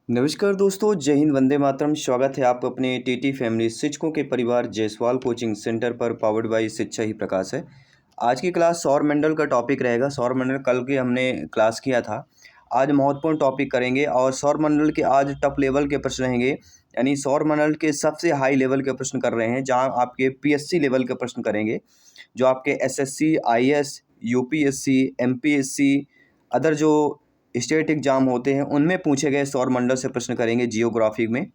नमस्कार दोस्तों, जय हिंद, वंदे मातरम। स्वागत है आपको अपने टीटी फैमिली शिक्षकों के परिवार जायसवाल कोचिंग सेंटर पर, पावर्ड बाय शिक्षा ही प्रकाश है। आज की क्लास सौर मंडल का टॉपिक रहेगा। सौर मंडल कल के हमने क्लास किया था, आज महत्वपूर्ण टॉपिक करेंगे और सौर मंडल के आज टॉप लेवल के प्रश्न रहेंगे। यानी सौर मंडल के सबसे हाई लेवल के प्रश्न कर रहे हैं, जहाँ आपके पीएससी लेवल के प्रश्न करेंगे, जो आपके SSC, IAS, UPSC, MPSC, other जो स्टेट एग्जाम होते हैं उनमें पूछे गए सौर मंडल से प्रश्न करेंगे जियोग्राफी में।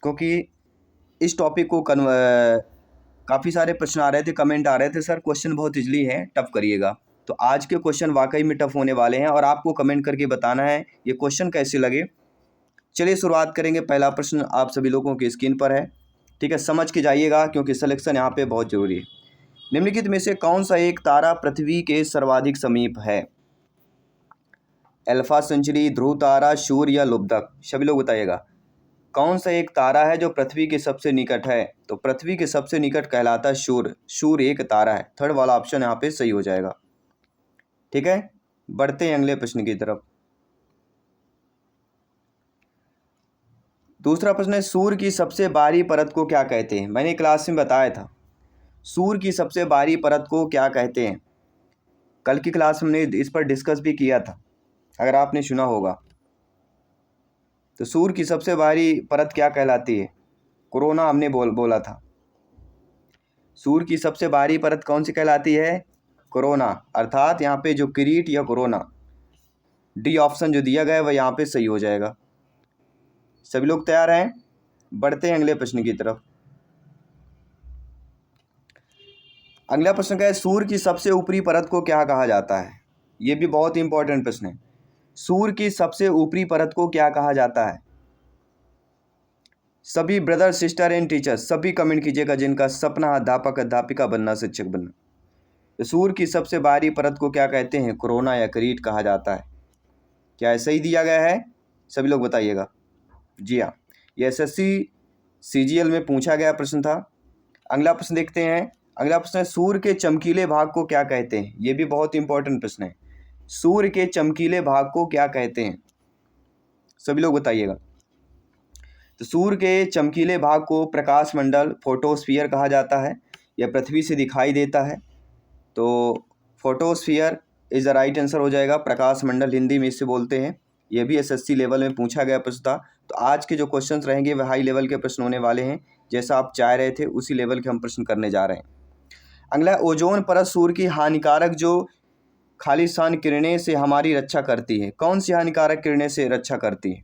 क्योंकि इस टॉपिक को काफ़ी सारे प्रश्न आ रहे थे, कमेंट आ रहे थे, सर क्वेश्चन बहुत इजली है, टफ करिएगा। तो आज के क्वेश्चन वाकई में टफ होने वाले हैं और आपको कमेंट करके बताना है ये क्वेश्चन कैसे लगे। चलिए शुरुआत करेंगे। पहला प्रश्न आप सभी लोगों की स्क्रीन पर है, ठीक है, समझ के जाइएगा क्योंकि सिलेक्शन यहाँ पे बहुत जरूरी है। निम्नलिखित में से कौन सा एक तारा पृथ्वी के सर्वाधिक समीप है? अल्फा सेंचुरी, ध्रुव तारा, सूर्य या लुब्धक? सभी लोग बताइएगा कौन सा एक तारा है जो पृथ्वी के सबसे निकट है? तो पृथ्वी के सबसे निकट कहलाता है सूर्य। सूर्य एक तारा है। थर्ड वाला ऑप्शन यहाँ पे सही हो जाएगा। ठीक है, बढ़ते हैं अगले प्रश्न की तरफ। दूसरा प्रश्न है, सूर्य की सबसे बाहरी परत को क्या कहते हैं? मैंने क्लास में बताया था, सूर्य की सबसे बाहरी परत को क्या कहते हैं। कल की क्लास में हमने इस पर डिस्कस भी किया था, अगर आपने सुना होगा। तो सूर्य की सबसे बाहरी परत क्या कहलाती है? कोरोना हमने बोला था। सूर्य की सबसे बाहरी परत कौन सी कहलाती है? कोरोना, अर्थात यहाँ पे जो किरीट या कोरोना, डी ऑप्शन जो दिया गया है वह यहाँ पे सही हो जाएगा। सभी लोग तैयार हैं? बढ़ते हैं अगले प्रश्न की तरफ। अगला प्रश्न क्या है, सूर्य की सबसे ऊपरी परत को क्या कहा जाता है? ये भी बहुत इंपॉर्टेंट प्रश्न है। सूर्य की सबसे ऊपरी परत को क्या कहा जाता है? सभी ब्रदर, सिस्टर एंड टीचर्स सभी कमेंट कीजिएगा जिनका सपना अध्यापक, अध्यापिका बनना, शिक्षक बनना। तो सूर्य की सबसे बाहरी परत को क्या कहते हैं? कोरोना या किरीट कहा जाता है। क्या ऐसा ही दिया गया है? सभी लोग बताइएगा। जी हाँ, ये एसएससी सीजीएल में पूछा गया प्रश्न था। अगला प्रश्न देखते हैं। अगला प्रश्न है, सूर्य के चमकीले भाग को क्या कहते हैं? ये भी बहुत इंपॉर्टेंट प्रश्न है। सूर्य के चमकीले भाग को क्या कहते हैं? सभी लोग बताइएगा। तो सूर्य के चमकीले भाग को प्रकाश मंडल, फोटोस्फीयर कहा जाता है। यह पृथ्वी से दिखाई देता है, तो photosphere is the right answer हो जाएगा। प्रकाश मंडल हिंदी में इसे बोलते हैं। यह भी एसएससी लेवल में पूछा गया प्रश्न था। तो आज के जो क्वेश्चंस रहेंगे वह हाई लेवल के प्रश्न होने वाले हैं। जैसा आप चाह रहे थे उसी लेवल के हम प्रश्न करने जा रहे हैं। अगला, ओजोन परत सूर्य की हानिकारक जो खालिस्तान किरणें से हमारी रक्षा करती है। कौन सी हानिकारक किरणें से रक्षा करती है?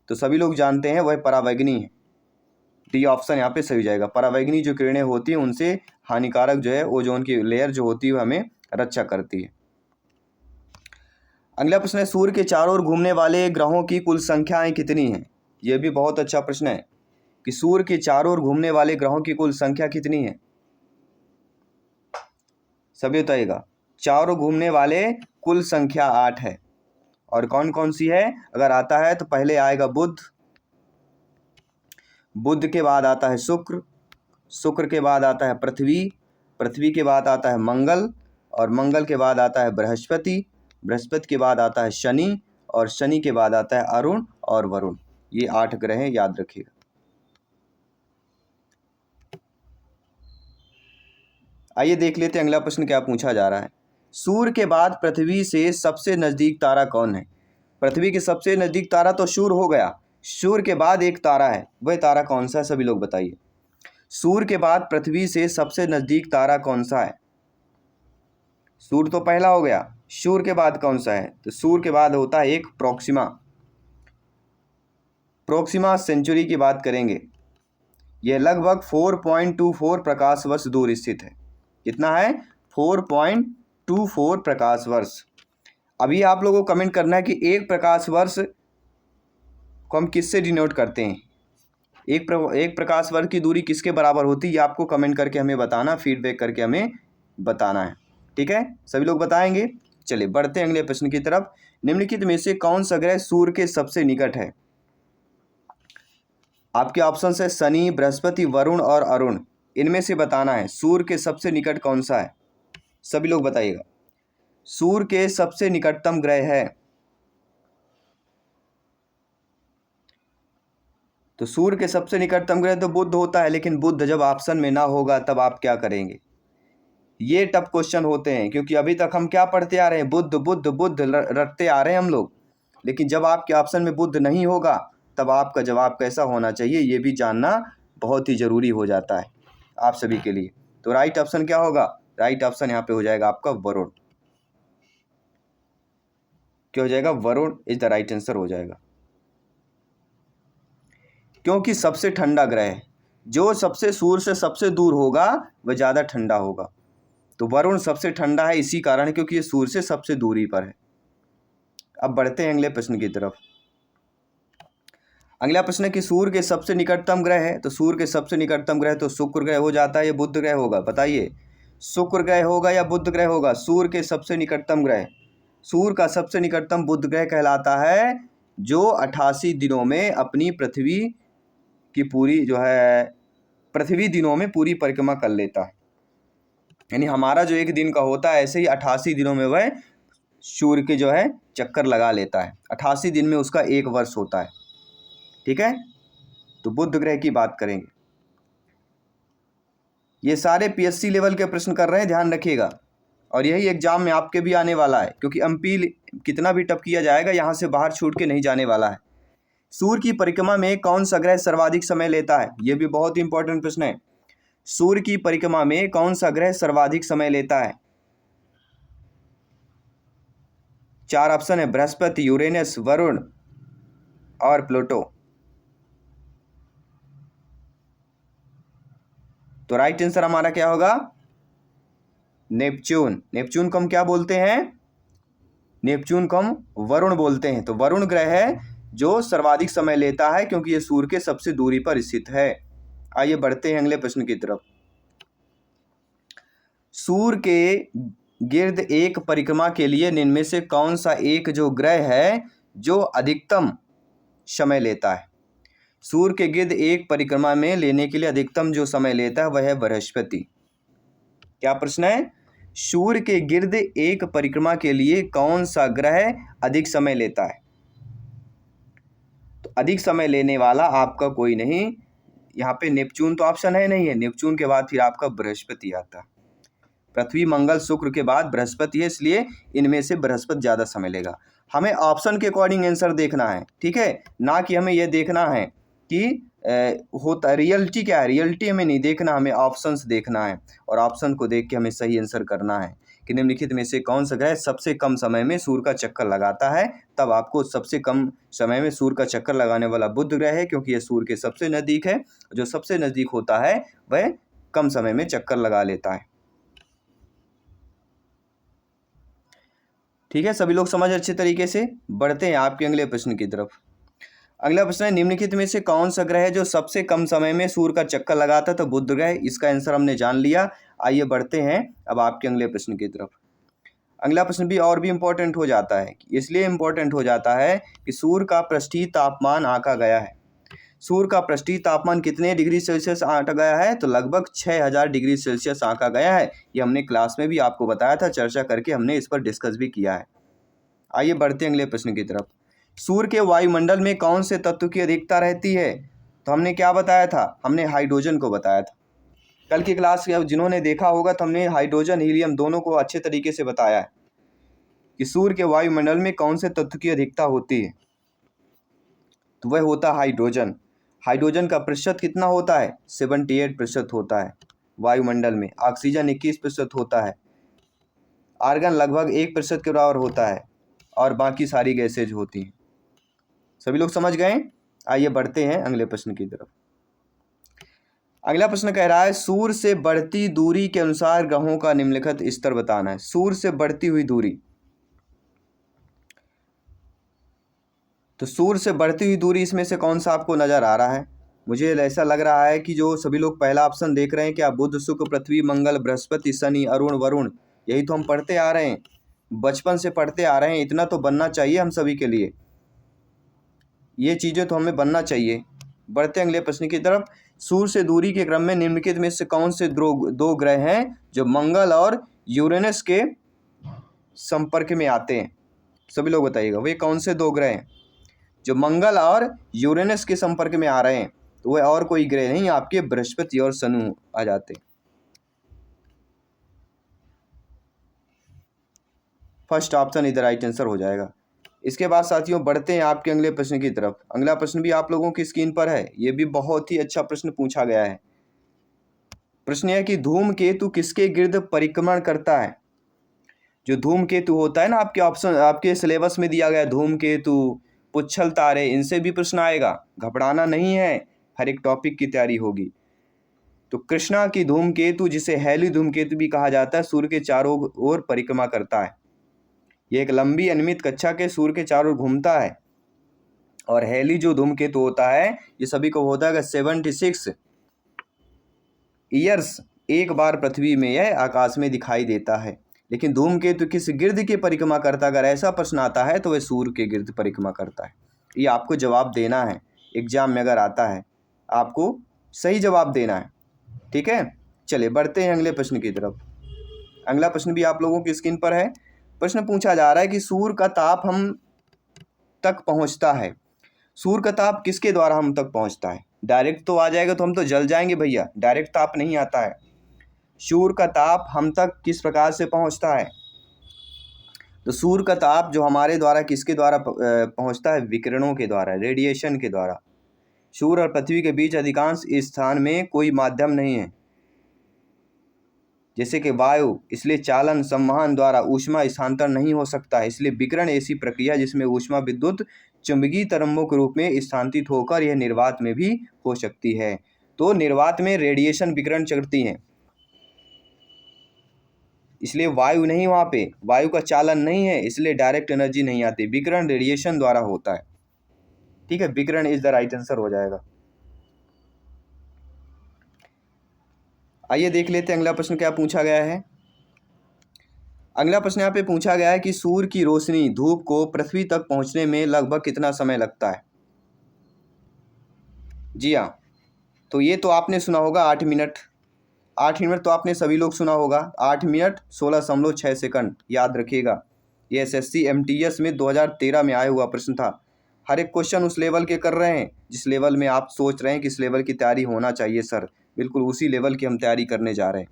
तो सभी लोग जानते हैं वह परावैंगनी है। डी ऑप्शन यहाँ पे सही हो जाएगा। परावैंगनी जो किरणें होती हैं उनसे हानिकारक जो है ओजोन की लेयर जो होती है वह हमें रक्षा करती है। अगला प्रश्न है, सूर्य के चारों ओर घूमने वाले ग्रहों की कुल संख्याएं कितनी हैं? यह भी बहुत अच्छा प्रश्न है कि सूर्य के चारों ओर घूमने वाले ग्रहों की कुल संख्या कितनी है? सभी बताइएगा। चारों घूमने वाले कुल संख्या 8 है। और कौन कौन सी है? अगर आता है तो पहले आएगा बुध, बुध के बाद आता है शुक्र, शुक्र के बाद आता है पृथ्वी, पृथ्वी के बाद आता है मंगल, और मंगल के बाद आता है बृहस्पति, बृहस्पति के बाद आता है शनि, और शनि के बाद आता है अरुण और वरुण। ये 8 ग्रह हैं, याद रखिएगा। आइए देख लेते हैं अगला प्रश्न क्या पूछा जा रहा है। सूर्य के बाद पृथ्वी से सबसे नजदीक तारा कौन है? पृथ्वी के सबसे नजदीक तारा तो सूर्य हो गया। सूर्य के बाद एक तारा है, वह तारा कौन सा है? सभी लोग बताइए। सूर्य के बाद पृथ्वी से सबसे नजदीक तारा कौन सा है? सूर्य तो पहला हो गया, सूर्य के बाद कौन सा है? तो सूर्य के बाद होता है एक प्रोक्सिमा। प्रोक्सिमा सेंचुरी की बात करेंगे। यह लगभग 4.24 प्रकाश वर्ष दूर स्थित है। कितना है? 4.24 प्रकाश वर्ष। अभी आप लोगों को कमेंट करना है कि एक प्रकाश वर्ष को हम किससे डिनोट करते हैं? एक प्रकाश वर्ष की दूरी किसके बराबर होती है? ये आपको कमेंट करके हमें बताना, फीडबैक करके हमें बताना है। ठीक है, सभी लोग बताएंगे। चलिए बढ़ते हैं अगले प्रश्न की तरफ। निम्नलिखित में से कौन सा ग्रह सूर्य के सबसे निकट है? आपके ऑप्शन है शनि, बृहस्पति, वरुण और अरुण। इनमें से बताना है सूर्य के सबसे निकट कौन सा है। सभी लोग बताइएगा। सूर्य के सबसे निकटतम ग्रह है तो सूर्य के सबसे निकटतम ग्रह तो बुध होता है, लेकिन बुध जब ऑप्शन में ना होगा तब आप क्या करेंगे? ये टफ क्वेश्चन होते हैं, क्योंकि अभी तक हम क्या पढ़ते आ रहे हैं? बुध बुध बुध रटते आ रहे हैं हम लोग। लेकिन जब आपके ऑप्शन में बुध नहीं होगा तब आपका जवाब कैसा होना चाहिए ये भी जानना बहुत ही ज़रूरी हो जाता है आप सभी के लिए। तो राइट ऑप्शन क्या होगा? राइट ऑप्शन यहाँ पे हो जाएगा आपका वरुण। क्या हो जाएगा? Varun is the right answer हो जाएगा, क्योंकि सबसे ठंडा ग्रह है। जो सबसे सूर्य से सबसे दूर होगा वह ज़्यादा ठंडा होगा। तो वरुण सबसे ठंडा है इसी कारण, क्योंकि ये सूर्य से सबसे दूरी पर है। अब बढ़ते हैं अगले प्रश्न की तरफ। अगला प्रश्न है कि सूर्य के सबसे निकटतम ग्रह है, तो सूर्य के सबसे निकटतम ग्रह तो शुक्र ग्रह हो जाता है या बुध ग्रह होगा? बताइए, शुक्र ग्रह होगा या बुध ग्रह होगा? सूर्य के सबसे निकटतम ग्रह, सूर्य का सबसे निकटतम बुध ग्रह कहलाता है, जो 88 दिनों में अपनी पृथ्वी की पूरी जो है पृथ्वी दिनों में पूरी परिक्रमा कर लेता है। यानी हमारा जो एक दिन का होता है, ऐसे ही 88 दिनों में वह सूर्य के जो है चक्कर लगा लेता है। 88 दिन में उसका एक वर्ष होता है। ठीक है, तो बुध ग्रह की बात करेंगे। ये सारे पीएससी लेवल के प्रश्न कर रहे हैं, ध्यान रखिएगा, और यही एग्जाम में आपके भी आने वाला है, क्योंकि एमपी कितना भी टफ किया जाएगा यहाँ से बाहर छूट के नहीं जाने वाला है। सूर्य की परिक्रमा में कौन सा ग्रह सर्वाधिक समय लेता है? ये भी बहुत इंपॉर्टेंट प्रश्न है। सूर्य की परिक्रमा में कौन सा ग्रह सर्वाधिक समय लेता है? 4 ऑप्शन है, बृहस्पति, यूरेनस, वरुण और प्लूटो। तो राइट आंसर हमारा क्या होगा? नेपच्यून। नेपच्यून को हम क्या बोलते हैं? नेपच्यून को हम वरुण बोलते हैं। तो वरुण ग्रह है जो सर्वाधिक समय लेता है, क्योंकि ये सूर्य के सबसे दूरी पर स्थित है। आइए बढ़ते हैं अगले प्रश्न की तरफ। सूर्य के गिर्द एक परिक्रमा के लिए निम्न में से कौन सा एक जो ग्रह है जो अधिकतम समय लेता है? सूर्य के गिर्द एक परिक्रमा में लेने के लिए अधिकतम जो समय लेता है वह है बृहस्पति। क्या प्रश्न है? सूर्य के गिर्द एक परिक्रमा के लिए कौन सा ग्रह अधिक समय लेता है? तो अधिक समय लेने वाला आपका कोई नहीं, यहाँ पे नेपच्यून तो ऑप्शन है नहीं है। नेपच्यून के बाद फिर आपका बृहस्पति आता है। पृथ्वी, मंगल, शुक्र के बाद बृहस्पति है, इसलिए इनमें से बृहस्पति ज़्यादा समय लेगा। हमें ऑप्शन के अकॉर्डिंग आंसर देखना है, ठीक है, ना कि हमें यह देखना है कि होता रियलिटी क्या है। रियलिटी हमें नहीं देखना, हमें ऑप्शंस देखना है, और ऑप्शन को देख के हमें सही आंसर करना है कि निम्नलिखित में से कौन सा ग्रह सबसे कम समय में सूर्य का चक्कर लगाता है। तब आपको सबसे कम समय में सूर्य का चक्कर लगाने वाला बुध ग्रह है, क्योंकि यह सूर्य के सबसे नज़दीक है। जो सबसे नज़दीक होता है वह कम समय में चक्कर लगा लेता है। ठीक है, सभी लोग समझ अच्छे तरीके से। बढ़ते हैं आपके अगले प्रश्न की तरफ। अगला प्रश्न है, निम्नलिखित में से कौन सा ग्रह है जो सबसे कम समय में सूर्य का चक्कर लगाता है? तो बुध ग्रह, इसका आंसर हमने जान लिया। आइए बढ़ते हैं अब आपके अगले प्रश्न की तरफ। अगला प्रश्न भी और भी इम्पोर्टेंट हो जाता है, इसलिए इम्पोर्टेंट हो जाता है कि सूर्य का पृष्ठीय तापमान आंका गया है। सूर्य का पृष्ठीय तापमान कितने डिग्री सेल्सियस आंका गया है? तो लगभग 6000 डिग्री सेल्सियस आंका गया है। ये हमने क्लास में भी आपको बताया था, चर्चा करके हमने इस पर डिस्कस भी किया है। आइए बढ़ते हैं अगले प्रश्न की तरफ। सूर्य के वायुमंडल में कौन से तत्व की अधिकता रहती है? तो हमने क्या बताया था? हमने हाइड्रोजन को बताया था। कल की क्लास जिन्होंने देखा होगा तो हमने हाइड्रोजन, हीलियम दोनों को अच्छे तरीके से बताया है कि सूर्य के वायुमंडल में कौन से तत्व की अधिकता होती है। तो वह होता है हाइड्रोजन। हाइड्रोजन का प्रतिशत कितना होता है? 78% होता है वायुमंडल में। ऑक्सीजन 21% होता है। आर्गन लगभग 1% के बराबर होता है, और बाकी सारी गैसेज होती हैं। सभी लोग समझ गए? आइए बढ़ते हैं अगले प्रश्न की तरफ। अगला प्रश्न कह रहा है, सूर्य से बढ़ती दूरी के अनुसार ग्रहों का निम्नलिखित स्तर बताना है। सूर्य से बढ़ती हुई दूरी, तो सूर्य से बढ़ती हुई दूरी इसमें से कौन सा आपको नज़र आ रहा है? मुझे ऐसा लग रहा है कि जो सभी लोग पहला ऑप्शन देख रहे हैं, क्या बुध, शुक्र, पृथ्वी, मंगल, बृहस्पति, शनि, अरुण, वरुण, यही तो हम पढ़ते आ रहे हैं, बचपन से पढ़ते आ रहे हैं। इतना तो बनना चाहिए हम सभी के लिए, ये चीज़ें तो हमें बनना चाहिए। बढ़ते अगले प्रश्न की तरफ। सूर्य से दूरी के क्रम में निम्नलिखित में से कौन से दो ग्रह हैं जो मंगल और यूरेनस के संपर्क में आते हैं? सभी लोग बताइएगा, वे कौन से दो ग्रह हैं जो मंगल और यूरेनस के संपर्क में आ रहे हैं? तो वह और कोई ग्रह नहीं, आपके बृहस्पति और शनि आ जाते। फर्स्ट ऑप्शन इधर राइट आंसर हो जाएगा। इसके बाद साथियों बढ़ते हैं आपके अगले प्रश्न की तरफ। अगला प्रश्न भी आप लोगों की स्क्रीन पर है, ये भी बहुत ही अच्छा प्रश्न पूछा गया है। प्रश्न है कि धूमकेतु किसके गिर्द परिक्रमण करता है। जो धूमकेतु होता है ना, आपके ऑप्शन आपके सिलेबस में दिया गया, धूमकेतु, पुच्छल तारे, इनसे भी प्रश्न आएगा, घबराना नहीं है, हर एक टॉपिक की तैयारी होगी। तो कृष्णा की धूमकेतु, जिसे हैली धूमकेतु भी कहा जाता है, सूर्य के चारों ओर परिक्रमा करता है। ये एक लंबी अनियमित कक्षा के सूर्य के चारों ओर घूमता है। और हैली जो धूमकेतु होता है, ये सभी को होता है 76 ईयर्स एक बार पृथ्वी में यह आकाश में दिखाई देता है। लेकिन धूमकेतु किस गिर्द की परिक्रमा करता है, अगर ऐसा प्रश्न आता है तो वह सूर्य के गिर्द परिक्रमा करता है। ये आपको जवाब देना है, एग्जाम में अगर आता है आपको सही जवाब देना है, ठीक है। चलिए बढ़ते हैं अगले प्रश्न की तरफ। अगला प्रश्न भी आप लोगों की स्क्रीन पर है। प्रश्न पूछा जा रहा है कि सूर्य का ताप हम तक पहुंचता है। सूर्य का ताप किसके द्वारा हम तक पहुंचता है। डायरेक्ट तो आ जाएगा तो हम तो जल जाएंगे भैया, डायरेक्ट ताप नहीं आता है। सूर्य का ताप हम तक किस प्रकार से पहुंचता है। तो सूर्य का ताप जो हमारे द्वारा किसके द्वारा पहुंचता है, विकिरणों के द्वारा, रेडिएशन के द्वारा। सूर्य और पृथ्वी के बीच अधिकांश स्थान में कोई माध्यम नहीं है, जैसे कि वायु, इसलिए चालन संवहन द्वारा ऊष्मा स्थानांतरण नहीं हो सकता है। इसलिए विकिरण ऐसी प्रक्रिया जिसमें ऊष्मा विद्युत चुंबकीय तरंगों के रूप में स्थानांतरित होकर यह निर्वात में भी हो सकती है। तो निर्वात में रेडिएशन विकिरण चलती हैं, इसलिए वायु नहीं, वहाँ पे वायु का चालन नहीं है, इसलिए डायरेक्ट एनर्जी नहीं आती, विकिरण रेडिएशन द्वारा होता है, ठीक है। विकिरण इज द राइट आंसर हो जाएगा। आइए देख लेते हैं अगला प्रश्न क्या पूछा गया है। अगला प्रश्न यहाँ पे पूछा गया है कि सूर्य की रोशनी धूप को पृथ्वी तक पहुंचने में लगभग कितना समय लगता है। जी हाँ, तो ये तो आपने सुना होगा 8 मिनट। 8 मिनट तो आपने सभी लोग सुना होगा, 8 मिनट 16.6 सेकंड, याद रखिएगा। ये SSC MTS में 2013 में आया हुआ प्रश्न था। हर एक क्वेश्चन उस लेवल के कर रहे हैं जिस लेवल में आप सोच रहे हैं कि इस लेवल की तैयारी होना चाहिए सर, बिल्कुल उसी लेवल की हम तैयारी करने जा रहे हैं।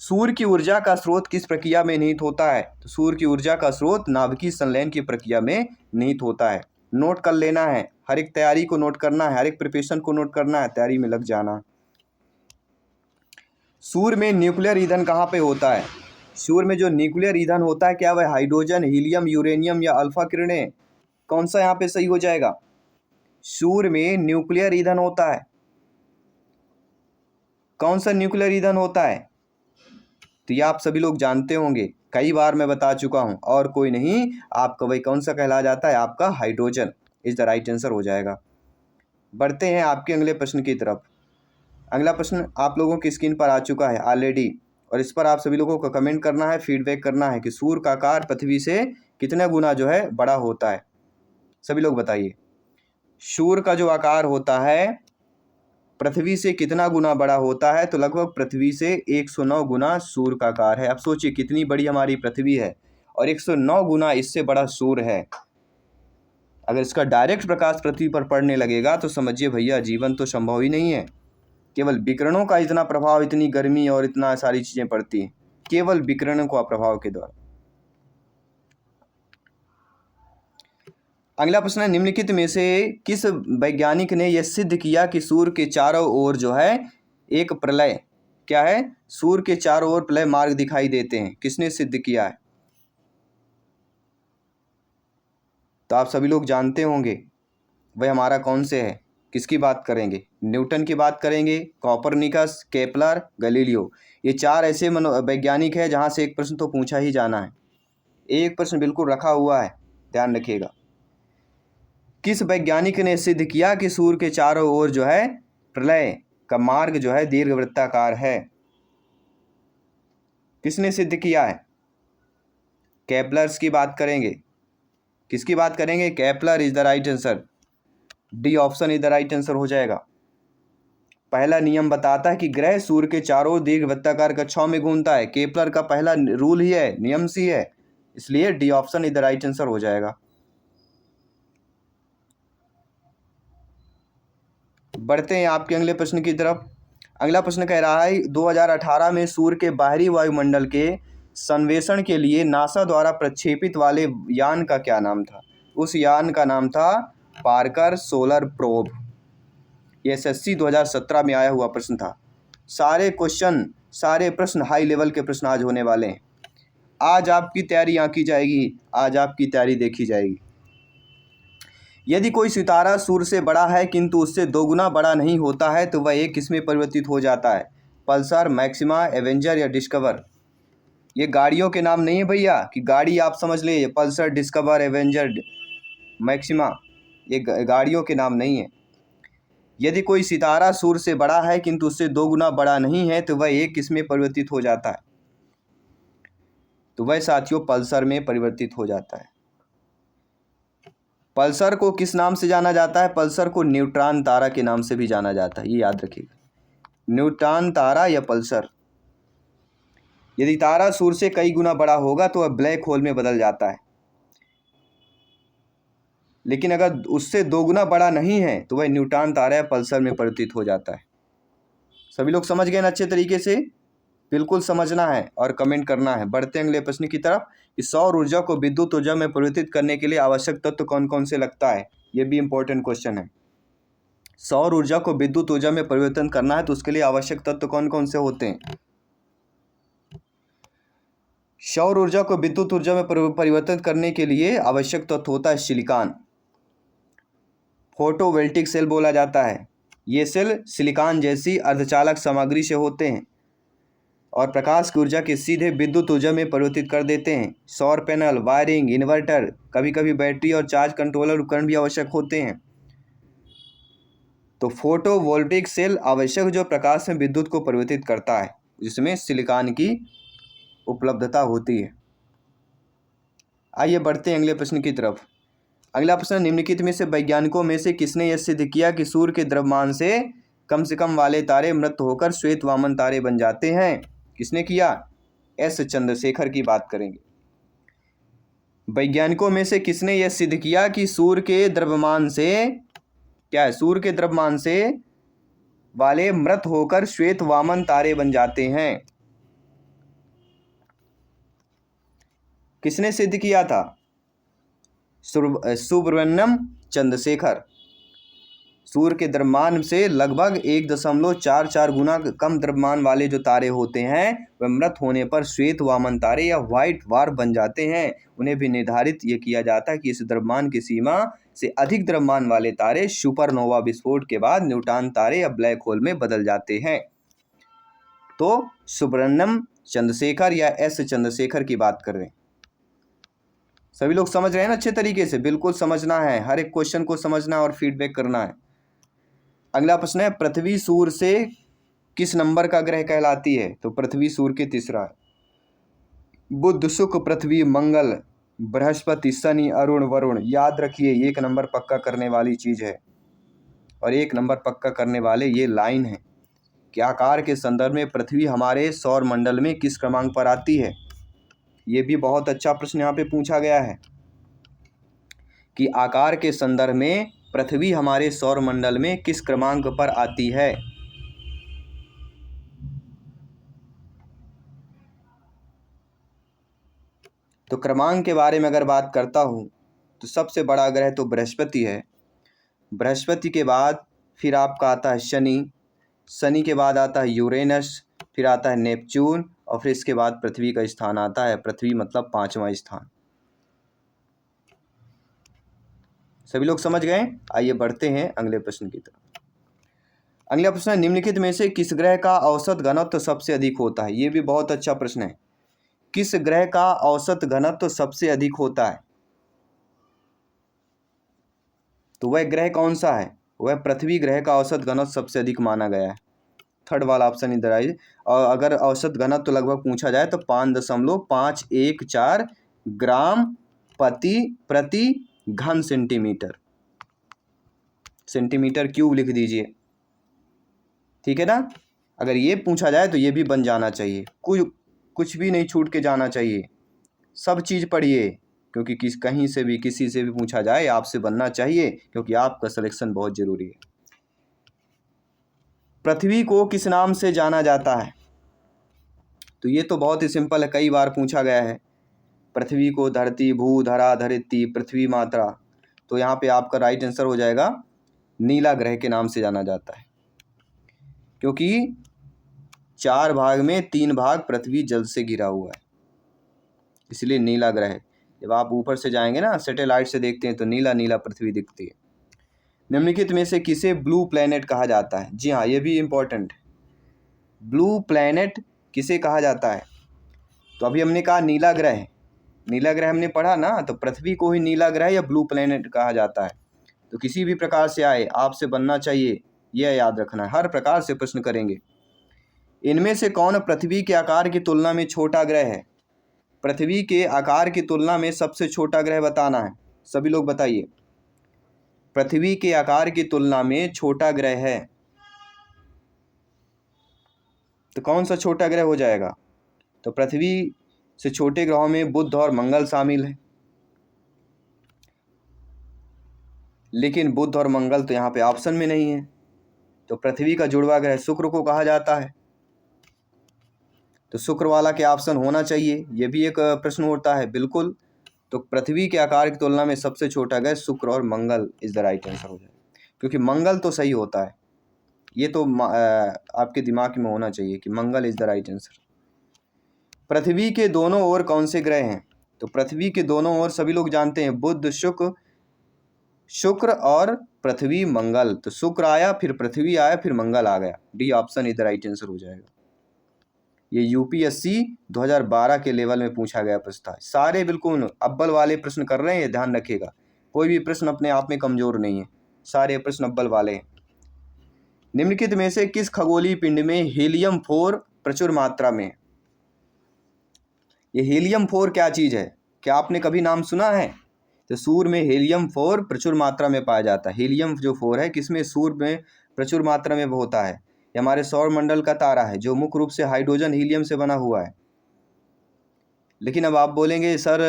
सूर्य की ऊर्जा का स्रोत किस प्रक्रिया में निहित होता है। तो सूर्य की ऊर्जा का स्रोत नाभिकीय संलयन की प्रक्रिया में निहित होता है। नोट कर लेना है, हर एक तैयारी को नोट करना है, हर एक प्रिपरेशन को नोट करना है, तैयारी में लग जाना। सूर्य में न्यूक्लियर ईंधन कहाँ पे होता है। सूर्य में जो न्यूक्लियर ईंधन होता है, क्या वह हाइड्रोजन, हीलियम, यूरेनियम या अल्फा किरणें, कौन सा यहाँ पे सही हो जाएगा। सूर्य में न्यूक्लियर ईंधन होता है, कौन सा न्यूक्लियर ईंधन होता है। तो ये आप सभी लोग जानते होंगे, कई बार मैं बता चुका हूँ, और कोई नहीं, आपका वही कौन सा कहला जाता है, आपका hydrogen is the right answer हो जाएगा। बढ़ते हैं आपके अगले प्रश्न की तरफ। अगला प्रश्न आप लोगों की स्क्रीन पर आ चुका है ऑलरेडी, और इस पर आप सभी लोगों को कमेंट करना है, फीडबैक करना है कि सूर्य का आकार पृथ्वी से कितना गुना जो है बड़ा होता है। सभी लोग बताइए, सूर्य का जो आकार होता है पृथ्वी से कितना गुना बड़ा होता है। तो लगभग पृथ्वी से 109 गुना सूर्य का आकार है। अब सोचिए कितनी बड़ी हमारी पृथ्वी है और 109 गुना इससे बड़ा सूर्य है। अगर इसका डायरेक्ट प्रकाश पृथ्वी पर पड़ने लगेगा तो समझिए भैया जीवन तो संभव ही नहीं है। केवल विकिरणों का इतना प्रभाव, इतनी गर्मी और इतना सारी चीज़ें पड़ती हैं, केवल विकिरणों का प्रभाव के द्वारा। अगला प्रश्न है, निम्नलिखित में से किस वैज्ञानिक ने यह सिद्ध किया कि सूर्य के चारों ओर जो है एक प्रलय, क्या है, सूर्य के चारों ओर प्रलय मार्ग दिखाई देते हैं, किसने सिद्ध किया है। तो आप सभी लोग जानते होंगे वह हमारा कौन से है, किसकी बात करेंगे, न्यूटन की बात करेंगे, कॉपरनिकस, केपलर, गैलीलियो। ये चार ऐसे वैज्ञानिक है जहाँ से एक प्रश्न तो पूछा ही जाना है, एक प्रश्न बिल्कुल रखा हुआ है, ध्यान रखिएगा। किस वैज्ञानिक ने सिद्ध किया कि सूर्य के चारों ओर जो है प्रलय का मार्ग जो है दीर्घवृत्ताकार है, किसने सिद्ध किया है। केपलर्स की बात करेंगे, किसकी बात करेंगे, Kepler is the right answer. D option is the right answer हो जाएगा। पहला नियम बताता है कि ग्रह सूर्य के चारों दीर्घवृत्ताकार कक्षाओं में घूमता है, केपलर का पहला रूल ही है, नियम सी है, इसलिए D option is the right answer हो जाएगा। बढ़ते हैं आपके अगले प्रश्न की तरफ। अगला प्रश्न कह रहा है 2018 में सूर्य के बाहरी वायुमंडल के सर्वेक्षण के लिए नासा द्वारा प्रक्षेपित वाले यान का क्या नाम था? उस यान का नाम था पार्कर सोलर प्रोब। ये एसएससी 2017 में आया हुआ प्रश्न था। सारे प्रश्न हाई लेवल के प्रश्न आज होने वाले हैं। आज आपकी तैयारी आंकी जाएगी, आज आपकी तैयारी देखी जाएगी। यदि कोई सितारा सूर्य से बड़ा है किंतु उससे दोगुना बड़ा नहीं होता है तो वह एक किसमें परिवर्तित हो जाता है? पल्सर, मैक्सिमा, एवेंजर या डिस्कवर? ये गाड़ियों के नाम नहीं है भैया कि गाड़ी आप समझ ले, पल्सर, डिस्कवर, एवेंजर, मैक्सिमा, ये गाड़ियों के नाम नहीं है। यदि कोई सितारा सूर्य से बड़ा है किंतु उससे दोगुना बड़ा नहीं है तो वह एक किसमें परिवर्तित हो जाता है? तो वह साथियों पल्सर में परिवर्तित हो जाता है। पल्सर को किस नाम से जाना जाता है? पल्सर को न्यूट्रॉन तारा के नाम से भी जाना जाता है, ये याद रखिएगा, न्यूट्रॉन तारा या पल्सर। यदि तारा सूर्य से कई गुना बड़ा होगा तो वह ब्लैक होल में बदल जाता है, लेकिन अगर उससे दोगुना बड़ा नहीं है तो वह न्यूट्रॉन तारा या पल्सर में परिवर्तित हो जाता है। सभी लोग समझ गए ना अच्छे तरीके से? बिल्कुल समझना है और कमेंट करना है। बढ़ते हैं अगले प्रश्न की तरफ। इस सौर ऊर्जा को विद्युत ऊर्जा में परिवर्तित करने के लिए आवश्यक तत्व कौन कौन से लगता है? ये भी इंपॉर्टेंट क्वेश्चन है। सौर ऊर्जा को विद्युत ऊर्जा में परिवर्तन करना है तो उसके लिए आवश्यक तत्व कौन कौन से होते हैं? सौर ऊर्जा को विद्युत ऊर्जा में परिवर्तित करने के लिए आवश्यक तत्व होता है सिलिकॉन। फोटोवोल्टिक सेल बोला जाता है। ये सेल सिलिकॉन जैसी अर्धचालक सामग्री से होते हैं और प्रकाश की ऊर्जा के सीधे विद्युत ऊर्जा में परिवर्तित कर देते हैं। सौर पैनल, वायरिंग, इन्वर्टर, कभी कभी बैटरी और चार्ज कंट्रोलर उपकरण भी आवश्यक होते हैं। तो फोटोवोल्टिक सेल आवश्यक जो प्रकाश में विद्युत को परिवर्तित करता है, जिसमें सिलिकॉन की उपलब्धता होती है। आइए बढ़ते हैं अगले प्रश्न की तरफ। अगला प्रश्न, निम्नलिखित में से वैज्ञानिकों में से किसने यह सिद्ध किया कि सूर्य के द्रव्यमान से कम वाले तारे मृत होकर श्वेत वामन तारे बन जाते हैं? किसने किया? एस चंद्रशेखर की बात करेंगे। वैज्ञानिकों में से किसने यह सिद्ध किया कि सूर्य के द्रव्यमान से क्या है? सूर्य के द्रव्यमान से वाले मृत होकर श्वेत वामन तारे बन जाते हैं। किसने सिद्ध किया था? सुब्रमण्यम चंद्रशेखर। सूर्य के द्रव्यमान से लगभग 1.44 गुना कम द्रव्यमान वाले जो तारे होते हैं वह मृत होने पर श्वेत वामन तारे या व्हाइट डवार्फ बन जाते हैं। उन्हें भी निर्धारित ये किया जाता है कि इस द्रव्यमान की सीमा से अधिक द्रव्यमान वाले तारे सुपरनोवा विस्फोट के बाद न्यूट्रॉन तारे या ब्लैक होल में बदल जाते हैं। तो सुब्रमण्यम चंद्रशेखर या एस चंद्रशेखर की बात कर रहे हैं। सभी लोग समझ रहे हैं ना अच्छे तरीके से? बिल्कुल समझना है, हर एक क्वेश्चन को समझना और फीडबैक करना है। अगला प्रश्न है, पृथ्वी सूर्य से किस नंबर का ग्रह कहलाती है? तो पृथ्वी सूर्य के तीसरा है। बुध, शुक्र, पृथ्वी, मंगल, बृहस्पति, शनि, अरुण, वरुण। याद रखिए 1 नंबर पक्का करने वाली चीज है और 1 नंबर पक्का करने वाले ये लाइन है कि आकार के संदर्भ में पृथ्वी हमारे सौर मंडल में किस क्रमांक पर आती है। ये भी बहुत अच्छा प्रश्न यहाँ पे पूछा गया है कि आकार के संदर्भ में पृथ्वी हमारे सौर मंडल में किस क्रमांक पर आती है। तो क्रमांक के बारे में अगर बात करता हूँ तो सबसे बड़ा ग्रह तो बृहस्पति है। बृहस्पति के बाद फिर आपका आता है शनि, शनि के बाद आता है यूरेनस, फिर आता है नेपच्यून और फिर इसके बाद पृथ्वी का स्थान आता है। पृथ्वी मतलब 5वां स्थान। सभी लोग समझ गए? आइए बढ़ते हैं अगले प्रश्न की तरफ। अगला प्रश्न, निम्नलिखित में से किस ग्रह का औसत घनत्व सबसे अधिक होता है? ये भी बहुत अच्छा प्रश्न है। किस ग्रह का औसत घनत्व सबसे अधिक होता है? तो वह ग्रह कौन सा है? वह पृथ्वी ग्रह का औसत घनत्व सबसे अधिक माना गया है। थर्ड वाला ऑप्शन इधर आइए। और अगर औसत घनत्व लगभग पूछा जाए तो 5.514 ग्राम प्रति घन सेंटीमीटर। सेंटीमीटर क्यूब लिख दीजिए, ठीक है ना? अगर ये पूछा जाए तो ये भी बन जाना चाहिए, कुछ भी नहीं छूट के जाना चाहिए। सब चीज़ पढ़िए क्योंकि कहीं से भी किसी से भी पूछा जाए आपसे बनना चाहिए, क्योंकि आपका सिलेक्शन बहुत ज़रूरी है। पृथ्वी को किस नाम से जाना जाता है? तो ये तो बहुत ही सिंपल है, कई बार पूछा गया है। पृथ्वी को धरती, भू, धरा, धरित्री, पृथ्वी मात्रा। तो यहाँ पे आपका राइट आंसर हो जाएगा नीला ग्रह के नाम से जाना जाता है, क्योंकि 4 भाग में 3 भाग पृथ्वी जल से घिरा हुआ है, इसलिए नीला ग्रह। जब आप ऊपर से जाएंगे ना, सैटेलाइट से देखते हैं तो नीला नीला पृथ्वी दिखती है। निम्नलिखित में से किसे ब्लू प्लैनेट कहा जाता है? जी हाँ, ये भी इम्पोर्टेंट है। ब्लू प्लैनेट किसे कहा जाता है? तो अभी हमने कहा नीला ग्रह, नीला ग्रह हमने पढ़ा ना, तो पृथ्वी को ही नीला ग्रह या ब्लू प्लैनेट कहा जाता है। तो किसी भी प्रकार से आए आपसे बनना चाहिए, यह याद रखना है, हर प्रकार से प्रश्न करेंगे। इनमें से कौन पृथ्वी के आकार की तुलना में छोटा ग्रह है? पृथ्वी के आकार की तुलना में सबसे छोटा ग्रह बताना है, सभी लोग बताइए। पृथ्वी के आकार की तुलना में छोटा ग्रह है तो कौन सा छोटा ग्रह हो जाएगा? तो पृथ्वी से छोटे ग्रहों में बुध और मंगल शामिल है, लेकिन बुध और मंगल तो यहाँ पे ऑप्शन में नहीं है। तो पृथ्वी का जुड़वा ग्रह शुक्र को कहा जाता है, तो शुक्र वाला के ऑप्शन होना चाहिए। ये भी एक प्रश्न उठता है, बिल्कुल। तो पृथ्वी के आकार की तुलना में सबसे छोटा ग्रह शुक्र और मंगल इज द राइट आंसर हो जाएगा, क्योंकि मंगल तो सही होता है। ये तो आपके दिमाग में होना चाहिए कि मंगल इज द राइट आंसर। पृथ्वी के दोनों ओर कौन से ग्रह हैं? तो पृथ्वी के दोनों ओर सभी लोग जानते हैं, बुध, शुक्र और पृथ्वी, मंगल। तो शुक्र आया, फिर पृथ्वी आया, फिर मंगल आ गया। D option is the right answer हो जाएगा। ये यूपीएससी 2012 के लेवल में पूछा गया प्रश्न था। सारे बिल्कुल अव्वल वाले प्रश्न कर रहे हैं, ध्यान रखिएगा। कोई भी प्रश्न अपने आप में कमजोर नहीं है, सारे प्रश्न अव्वल वाले हैं। निम्नलिखित में से किस खगोलीय पिंड में हीलियम 4 प्रचुर मात्रा में? ये हीलियम 4 क्या चीज़ है? क्या आपने कभी नाम सुना है? तो सूर्य में हीलियम 4 प्रचुर मात्रा में पाया जाता है। हीलियम जो 4 है, किसमें? सूर्य में प्रचुर मात्रा में होता है। ये हमारे सौर मंडल का तारा है, जो मुख्य रूप से हाइड्रोजन हीलियम से बना हुआ है। लेकिन अब आप बोलेंगे सर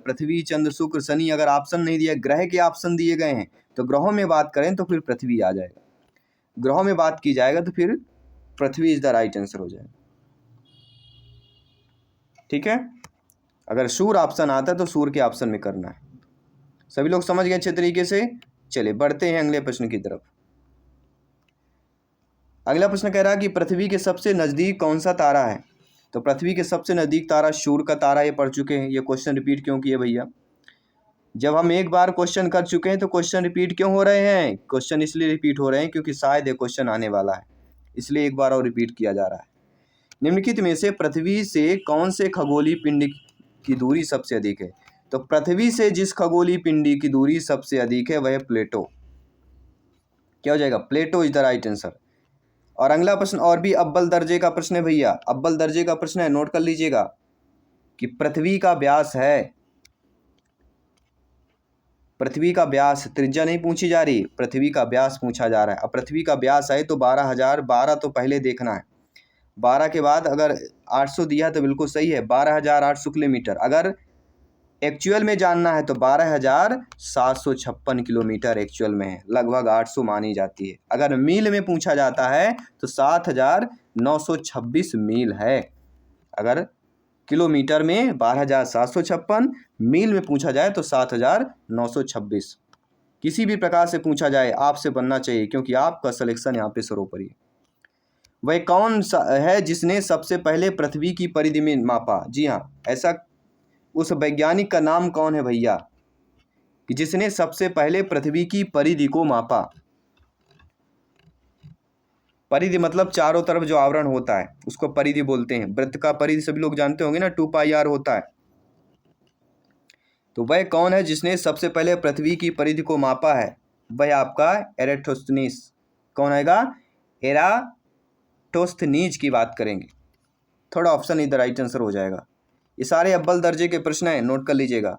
पृथ्वी, चंद्र, शुक्र, शनि, अगर ऑप्शन नहीं दिया, ग्रह के ऑप्शन दिए गए हैं, तो ग्रहों में बात करें तो फिर पृथ्वी आ जाएगा। ग्रहों में बात की जाएगा तो फिर पृथ्वी इज द राइट आंसर हो जाएगा। ठीक है, अगर सूर्य ऑप्शन आता है तो सूर्य के ऑप्शन में करना है। सभी लोग समझ गए अच्छे तरीके से? चलिए बढ़ते हैं अगले प्रश्न की तरफ। अगला प्रश्न कह रहा है कि पृथ्वी के सबसे नजदीक कौन सा तारा है? तो पृथ्वी के सबसे नजदीक तारा सूर्य का तारा, ये पढ़ चुके हैं। ये क्वेश्चन रिपीट क्यों किए भैया? जब हम एक बार क्वेश्चन कर चुके हैं तो क्वेश्चन रिपीट क्यों हो रहे हैं? क्वेश्चन इसलिए रिपीट हो रहे हैं क्योंकि शायद ये क्वेश्चन आने वाला है, इसलिए एक बार और रिपीट किया जा रहा है। निम्नलिखित में से पृथ्वी से कौन से खगोलीय पिंड की दूरी सबसे अधिक है? तो पृथ्वी से जिस खगोलीय पिंड की दूरी सबसे अधिक है वह है प्लेटो। क्या हो जाएगा? प्लेटो इज द राइट आंसर। और अगला प्रश्न और भी अव्वल दर्जे का प्रश्न है भैया, अव्वल दर्जे का प्रश्न है, नोट कर लीजिएगा कि पृथ्वी का व्यास है, पृथ्वी का व्यास, त्रिज्या नहीं पूछी जा रही, पृथ्वी का व्यास पूछा जा रहा है। अब पृथ्वी का व्यास है तो 12,000, 12 तो पहले देखना है, 12 के बाद अगर 800 दिया तो बिल्कुल सही है, 12,800 किलोमीटर। अगर एक्चुअल में जानना है तो 12,756 किलोमीटर एक्चुअल में है, लगभग 800 मानी जाती है। अगर मील में पूछा जाता है तो 7,926 मील है। अगर किलोमीटर में 12,756, मील में पूछा जाए तो 7,926। किसी भी प्रकार से पूछा जाए आपसे बनना चाहिए, क्योंकि आपका सिलेक्शन यहाँ पे सर्वोपरि है। वह कौन सा है जिसने सबसे पहले पृथ्वी की परिधि में मापा? जी हाँ, ऐसा उस वैज्ञानिक का नाम कौन है भैया कि जिसने सबसे पहले पृथ्वी की परिधि को मापा? परिधि मतलब चारों तरफ जो आवरण होता है उसको परिधि बोलते हैं। वृत्त का परिधि सभी लोग जानते होंगे ना, 2πr होता है। तो वह कौन है जिसने सबसे पहले पृथ्वी की परिधि को मापा है? वह आपका एराटोस्थनीज। कौन आएगा? एराटोस्थनीज की बात करेंगे। थोड़ा ऑप्शन इधर राइट आंसर हो जाएगा। ये सारे अव्वल दर्जे के प्रश्न हैं, नोट कर लीजिएगा।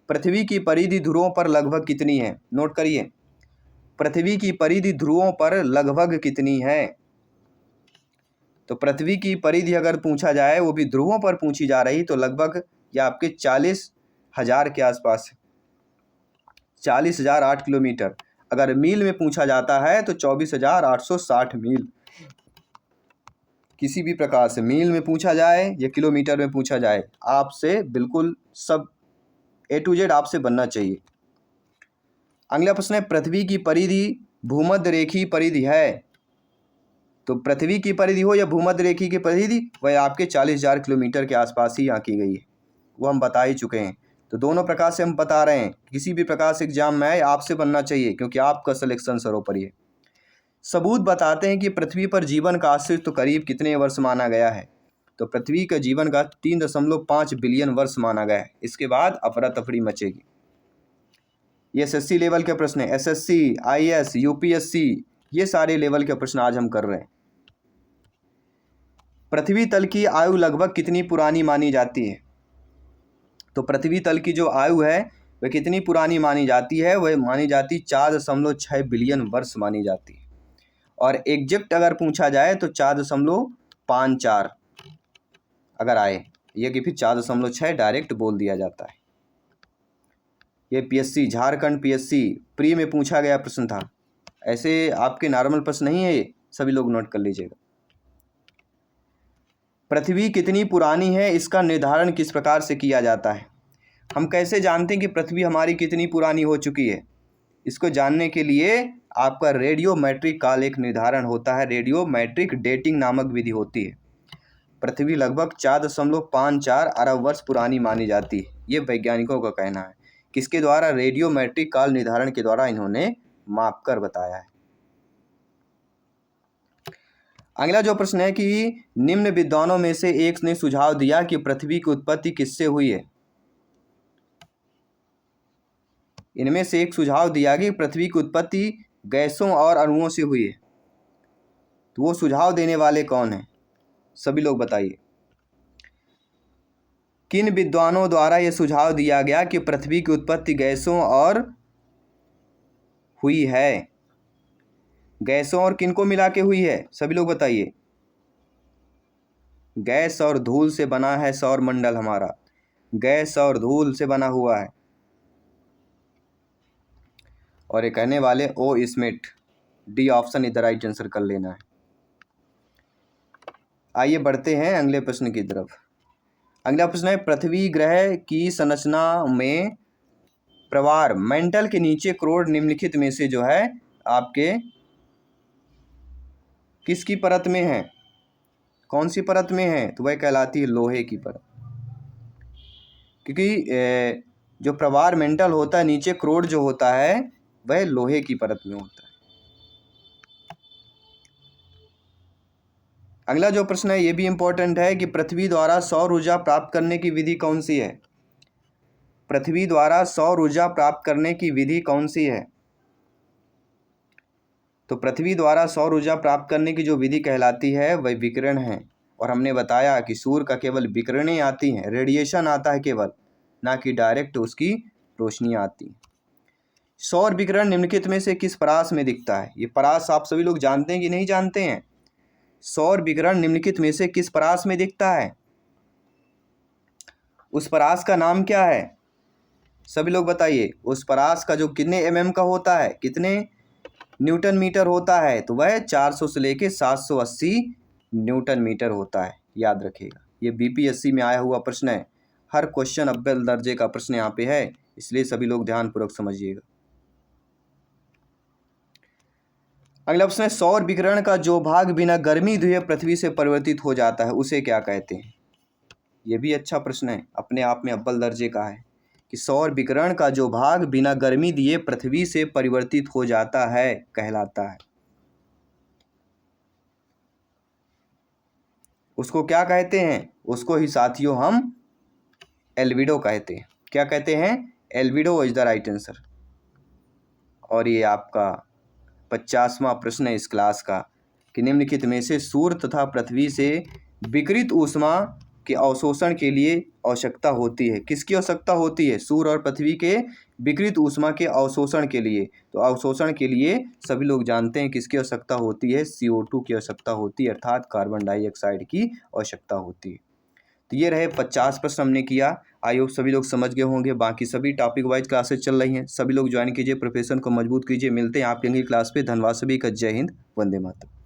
पृथ्वी की परिधि ध्रुवों पर लगभग कितनी है? नोट करिए, पृथ्वी की परिधि ध्रुवों पर लगभग कितनी है? तो पृथ्वी की परिधि अगर पूछा जाए, वो भी ध्रुवों पर पूछी जा रही, तो लगभग या आपके 40,000 के आसपास है, 40,008 किलोमीटर। अगर मील में पूछा जाता है तो 24,860 मील। किसी भी प्रकार से मील में पूछा जाए या किलोमीटर में पूछा जाए, आपसे बिल्कुल सब A to Z आपसे बनना चाहिए। अगला प्रश्न है, पृथ्वी की परिधि भूमध्य रेखीय परिधि है। तो पृथ्वी की परिधि हो या भूमध्य रेखीय की परिधि, वह आपके 40,000 किलोमीटर के आसपास ही यहाँ की गई है, वो हम बता ही चुके हैं। तो दोनों प्रकार से हम बता रहे हैं, किसी भी प्रकार से एग्जाम में आए आपसे बनना चाहिए, क्योंकि आपका सिलेक्शन सर्वोपरि है। सबूत बताते हैं कि पृथ्वी पर जीवन का अस्तित्व करीब कितने वर्ष माना गया है। तो पृथ्वी का जीवन का 3.5 बिलियन वर्ष माना गया है। इसके बाद अफरा तफरी मचेगी। ये SSC लेवल के प्रश्न है, SSC, IAS, UPSC, ये सारे लेवल के प्रश्न आज हम कर रहे हैं। पृथ्वी तल की आयु लगभग कितनी पुरानी मानी जाती है। तो पृथ्वी तल की जो आयु है वह कितनी पुरानी मानी जाती है, वह मानी जाती 4.6 बिलियन वर्ष मानी जाती है। और एग्जैक्ट अगर पूछा जाए तो 4.54 अगर आए, ये कि फिर 4.6 डायरेक्ट बोल दिया जाता है। ये PSC झारखंड PSC प्री में पूछा गया प्रश्न था, ऐसे आपके नॉर्मल प्रश्न नहीं है, ये सभी लोग नोट कर लीजिएगा। पृथ्वी कितनी पुरानी है, इसका निर्धारण किस प्रकार से किया जाता है। हम कैसे जानते हैं कि पृथ्वी हमारी कितनी पुरानी हो चुकी है। इसको जानने के लिए आपका रेडियोमेट्रिक काल एक निर्धारण होता है, रेडियोमेट्रिक डेटिंग नामक विधि होती है। पृथ्वी लगभग 4.54 अरब वर्ष पुरानी मानी जाती है, ये वैज्ञानिकों का कहना है। किसके द्वारा? रेडियोमेट्रिक काल निर्धारण के द्वारा इन्होंने माप कर बताया है। अगला जो प्रश्न है कि निम्न विद्वानों में से एक ने सुझाव दिया कि पृथ्वी की उत्पत्ति किससे हुई है। इनमें से एक सुझाव दिया कि पृथ्वी की उत्पत्ति गैसों और अणुओं से हुई है। तो वो सुझाव देने वाले कौन हैं, सभी लोग बताइए। किन विद्वानों द्वारा यह सुझाव दिया गया कि पृथ्वी की उत्पत्ति गैसों और हुई है। गैसों और किनको मिला के हुई है, सभी लोग बताइए। गैस और धूल से बना है सौर मंडल हमारा, गैस और धूल से बना हुआ है। और ये कहने वाले ओ स्मिथ, डी ऑप्शन इधर राइट आंसर कर लेना है। आइए बढ़ते हैं अगले प्रश्न की तरफ। अगला प्रश्न है, पृथ्वी ग्रह की संरचना में प्रवार मेंटल के नीचे करोड़ निम्नलिखित में से जो है आपके किसकी परत में है, कौन सी परत में है। तो वह कहलाती है लोहे की परत, क्योंकि जो प्रवार मेंटल होता है नीचे करोड़ जो होता है वह लोहे की परत में होता है। अगला जो प्रश्न है ये भी इंपॉर्टेंट है कि पृथ्वी द्वारा सौर ऊर्जा प्राप्त करने की विधि कौन सी है। पृथ्वी द्वारा सौर ऊर्जा प्राप्त करने की विधि कौन सी है। तो पृथ्वी द्वारा सौर ऊर्जा प्राप्त करने की जो विधि कहलाती है वह विकिरण है। और हमने बताया कि सूर्य का केवल विकिरणें आती हैं, रेडिएशन आता है केवल, ना कि डायरेक्ट उसकी रोशनी आती है। सौर विकिरण निम्नलिखित में से किस परास में दिखता है। ये परास आप सभी लोग जानते हैं कि नहीं जानते हैं। सौर विकिरण निम्नलिखित में से किस परास में दिखता है, उस परास का नाम क्या है, सभी लोग बताइए। उस परास का जो कितने mm का होता है, कितने न्यूटन मीटर होता है। तो वह 400 से लेके 780 न्यूटन मीटर होता है, याद रखिएगा। ये BPSC में आया हुआ प्रश्न है, हर क्वेश्चन अव्वल दर्जे का प्रश्न यहाँ पे है, इसलिए सभी लोग ध्यानपूर्वक समझिएगा। अगला प्रश्न है, सौर विकिरण का जो भाग बिना गर्मी दिए पृथ्वी से परिवर्तित हो जाता है उसे क्या कहते हैं। ये भी अच्छा प्रश्न है, अपने आप में अव्वल दर्जे का है कि सौर विकिरण का जो भाग बिना गर्मी दिए पृथ्वी से परिवर्तित हो जाता है कहलाता है, उसको क्या कहते हैं। उसको ही साथियों हम एल्बिडो कहते हैं। क्या कहते हैं, albedo is the right answer. और ये आपका 50वां प्रश्न है इस क्लास का कि निम्नलिखित में से सूर्य तथा पृथ्वी से विकिरित ऊष्मा के अवशोषण के लिए आवश्यकता होती है। किसकी आवश्यकता होती है, सूर्य और पृथ्वी के विकिरित ऊष्मा के अवशोषण के लिए। तो अवशोषण के लिए सभी लोग जानते हैं किसकी आवश्यकता होती है, CO2 की आवश्यकता होती है, अर्थात कार्बन डाइऑक्साइड की आवश्यकता होती है। तो ये रहे 50 प्रश्न हमने किया। आई होप सभी लोग समझ गए होंगे। बाकी सभी टॉपिक वाइज क्लासेस चल रही हैं, सभी लोग ज्वाइन कीजिए, प्रिपरेशन को मजबूत कीजिए। मिलते हैं आपकी अगली क्लास पे। धन्यवाद सभी का, जय हिंद, वंदे मातरम।